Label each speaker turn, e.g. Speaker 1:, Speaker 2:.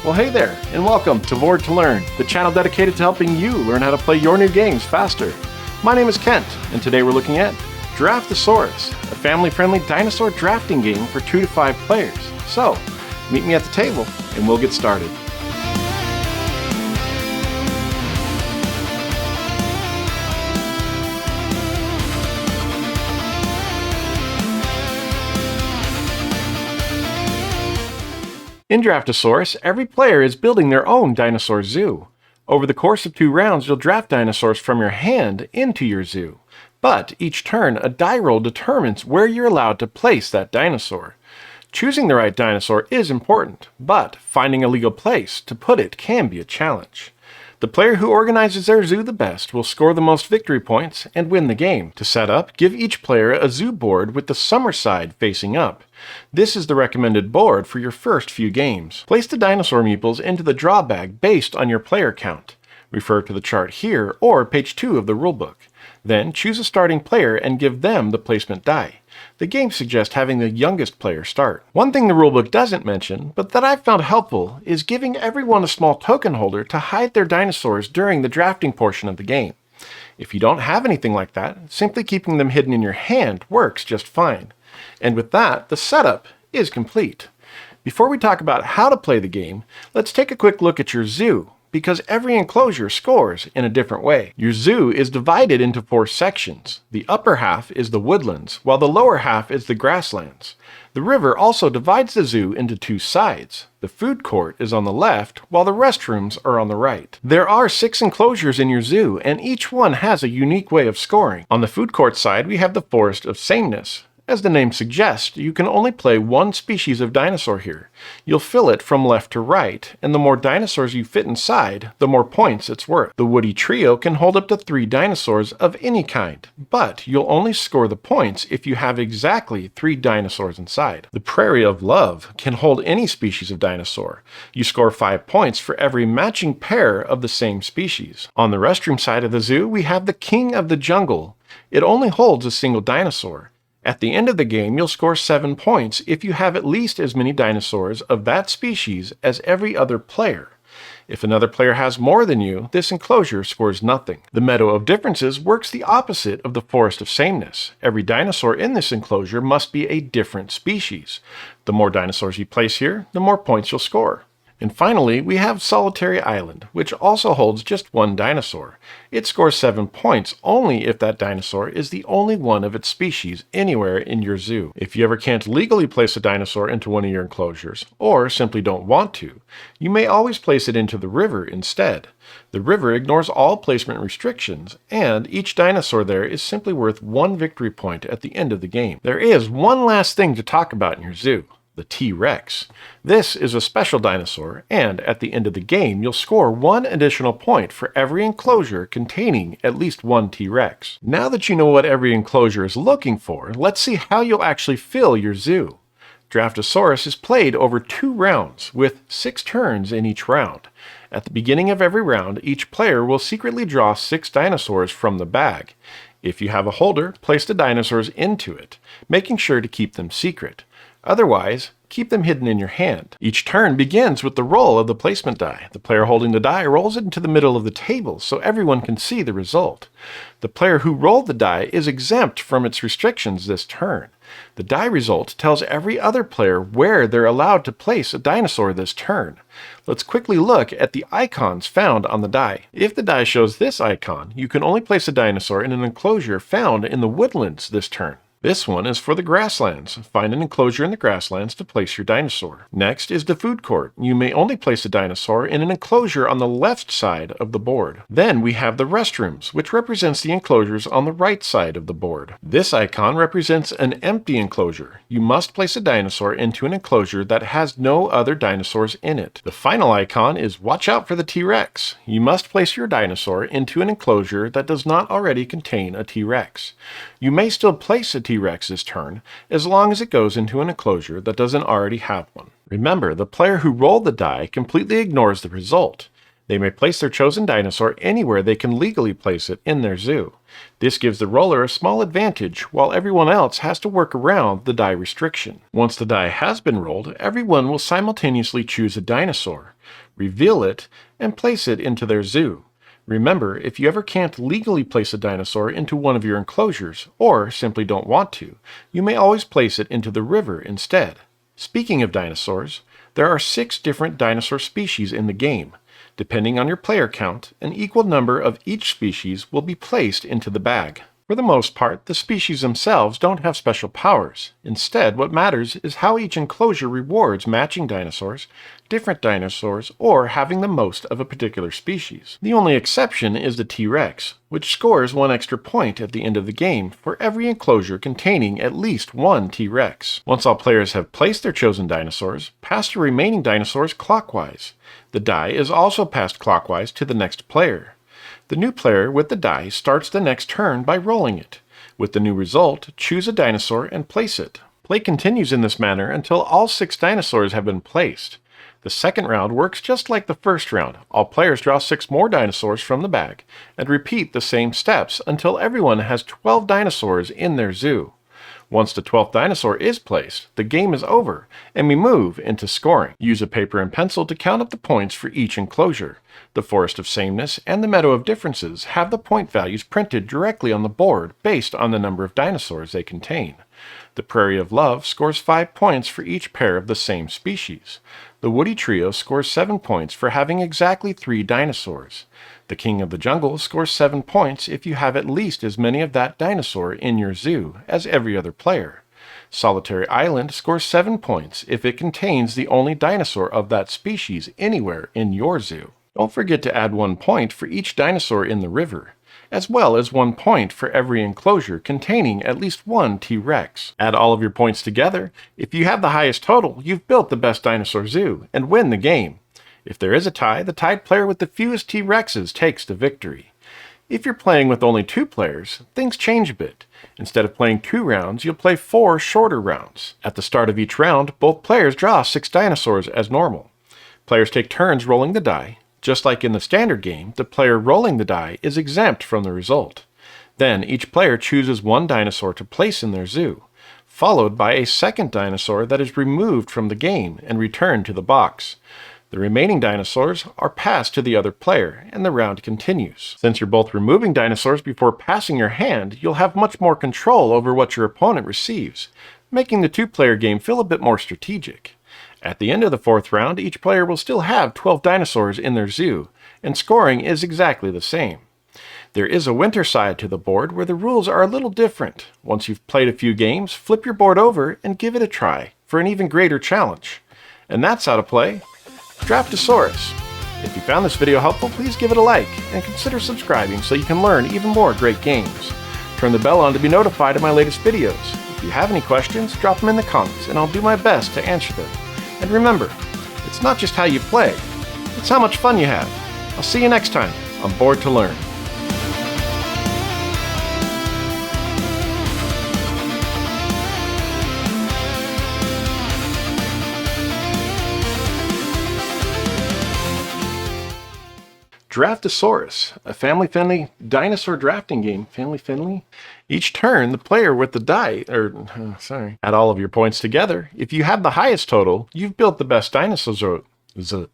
Speaker 1: Well, hey there, and welcome to Board to Learn, the channel dedicated to helping you learn how to play your new games faster. My name is Kent, and today we're looking at Draftosaurus, a family-friendly dinosaur drafting game for 2 to 5 players. So, meet me at the table, and we'll get started. In Draftosaurus, every player is building their own dinosaur zoo. Over the course of 2 rounds, you'll draft dinosaurs from your hand into your zoo. But each turn, a die roll determines where you're allowed to place that dinosaur. Choosing the right dinosaur is important, but finding a legal place to put it can be a challenge. The player who organizes their zoo the best will score the most victory points and win the game. To set up, give each player a zoo board with the summer side facing up. This is the recommended board for your first few games. Place the dinosaur meeples into the draw bag based on your player count. Refer to the chart here or page 2 of the rulebook. Then choose a starting player and give them the placement die. The game suggests having the youngest player start. One thing the rulebook doesn't mention, but that I've found helpful, is giving everyone a small token holder to hide their dinosaurs during the drafting portion of the game. If you don't have anything like that, simply keeping them hidden in your hand works just fine. And with that, the setup is complete. Before we talk about how to play the game, let's take a quick look at your zoo, because every enclosure scores in a different way. Your zoo is divided into 4 sections. The upper half is the woodlands, while the lower half is the grasslands. The river also divides the zoo into 2 sides. The food court is on the left, while the restrooms are on the right. There are 6 enclosures in your zoo, and each one has a unique way of scoring. On the food court side, we have the Forest of Sameness. As the name suggests, you can only play one species of dinosaur here. You'll fill it from left to right, and the more dinosaurs you fit inside, the more points it's worth. The Woody Trio can hold up to 3 dinosaurs of any kind, but you'll only score the points if you have exactly 3 dinosaurs inside. The Prairie of Love can hold any species of dinosaur. You score 5 points for every matching pair of the same species. On the restroom side of the zoo, we have the King of the Jungle. It only holds a single dinosaur. At the end of the game, you'll score 7 points if you have at least as many dinosaurs of that species as every other player. If another player has more than you, this enclosure scores nothing. The Meadow of Differences works the opposite of the Forest of Sameness. Every dinosaur in this enclosure must be a different species. The more dinosaurs you place here, the more points you'll score. And finally, we have Solitary Island, which also holds just 1 dinosaur. It scores 7 points only if that dinosaur is the only one of its species anywhere in your zoo. If you ever can't legally place a dinosaur into one of your enclosures, or simply don't want to, you may always place it into the river instead. The river ignores all placement restrictions, and each dinosaur there is simply worth 1 victory point at the end of the game. There is one last thing to talk about in your zoo. The T-Rex. This is a special dinosaur, and at the end of the game, you'll score 1 additional point for every enclosure containing at least 1 T-Rex. Now that you know what every enclosure is looking for, let's see how you'll actually fill your zoo. Draftosaurus is played over 2 rounds, with 6 turns in each round. At the beginning of every round, each player will secretly draw 6 dinosaurs from the bag. If you have a holder, place the dinosaurs into it, making sure to keep them secret. Otherwise, keep them hidden in your hand. Each turn begins with the roll of the placement die. The player holding the die rolls it into the middle of the table so everyone can see the result. The player who rolled the die is exempt from its restrictions this turn. The die result tells every other player where they're allowed to place a dinosaur this turn. Let's quickly look at the icons found on the die. If the die shows this icon, you can only place a dinosaur in an enclosure found in the woodlands this turn. This one is for the grasslands. Find an enclosure in the grasslands to place your dinosaur. Next is the food court. You may only place a dinosaur in an enclosure on the left side of the board. Then we have the restrooms, which represents the enclosures on the right side of the board. This icon represents an empty enclosure. You must place a dinosaur into an enclosure that has no other dinosaurs in it. The final icon is watch out for the T-Rex. You must place your dinosaur into an enclosure that does not already contain a T-Rex. You may still place a T-Rex this turn, as long as it goes into an enclosure that doesn't already have one. Remember, the player who rolled the die completely ignores the result. They may place their chosen dinosaur anywhere they can legally place it in their zoo. This gives the roller a small advantage, while everyone else has to work around the die restriction. Once the die has been rolled, everyone will simultaneously choose a dinosaur. reveal it, and place it into their zoo. Remember, if you ever can't legally place a dinosaur into one of your enclosures, or simply don't want to, you may always place it into the river instead. Speaking of dinosaurs, there are 6 different dinosaur species in the game. Depending on your player count, an equal number of each species will be placed into the bag. For the most part, the species themselves don't have special powers. Instead, what matters is how each enclosure rewards matching dinosaurs, different dinosaurs, or having the most of a particular species. The only exception is the T-Rex, which scores 1 extra point at the end of the game for every enclosure containing at least 1 T-Rex. Once all players have placed their chosen dinosaurs, pass the remaining dinosaurs clockwise. The die is also passed clockwise to the next player. The new player with the die starts the next turn by rolling it. With the new result, choose a dinosaur and place it. Play continues in this manner until all 6 dinosaurs have been placed. The second round works just like the first round. All players draw 6 more dinosaurs from the bag and repeat the same steps until everyone has 12 dinosaurs in their zoo. Once the 12th dinosaur is placed, the game is over, and we move into scoring. Use a paper and pencil to count up the points for each enclosure. The Forest of Sameness and the Meadow of Differences have the point values printed directly on the board based on the number of dinosaurs they contain. The Prairie of Love scores 5 points for each pair of the same species. The Woody Trio scores 7 points for having exactly 3 dinosaurs. The King of the Jungle scores 7 points if you have at least as many of that dinosaur in your zoo as every other player. Solitary Island scores 7 points if it contains the only dinosaur of that species anywhere in your zoo. Don't forget to add 1 point for each dinosaur in the river, as well as 1 point for every enclosure containing at least 1 T-Rex. Add all of your points together. If you have the highest total, you've built the best dinosaur zoo and win the game. If there is a tie, the tied player with the fewest T-Rexes takes the victory. If you're playing with only 2 players, things change a bit. Instead of playing 2 rounds, you'll play 4 shorter rounds. At the start of each round, both players draw 6 dinosaurs as normal. Players take turns rolling the die. Just like in the standard game, the player rolling the die is exempt from the result. Then each player chooses 1 dinosaur to place in their zoo, followed by a second dinosaur that is removed from the game and returned to the box. The remaining dinosaurs are passed to the other player, and the round continues. Since you're both removing dinosaurs before passing your hand, you'll have much more control over what your opponent receives, making the 2-player game feel a bit more strategic. At the end of the 4th round, each player will still have 12 dinosaurs in their zoo, and scoring is exactly the same. There is a winter side to the board where the rules are a little different. Once you've played a few games, flip your board over and give it a try for an even greater challenge. And that's how to play Draftosaurus. If you found this video helpful, please give it a like and consider subscribing so you can learn even more great games. Turn the bell on to be notified of my latest videos. If you have any questions, drop them in the comments and I'll do my best to answer them. And remember, it's not just how you play, it's how much fun you have. I'll see you next time on Board to Learn. Draftosaurus, a family-friendly dinosaur drafting game. Family-friendly? Each turn, the player with the die, add all of your points together. If you have the highest total, you've built the best dinosaur zoo.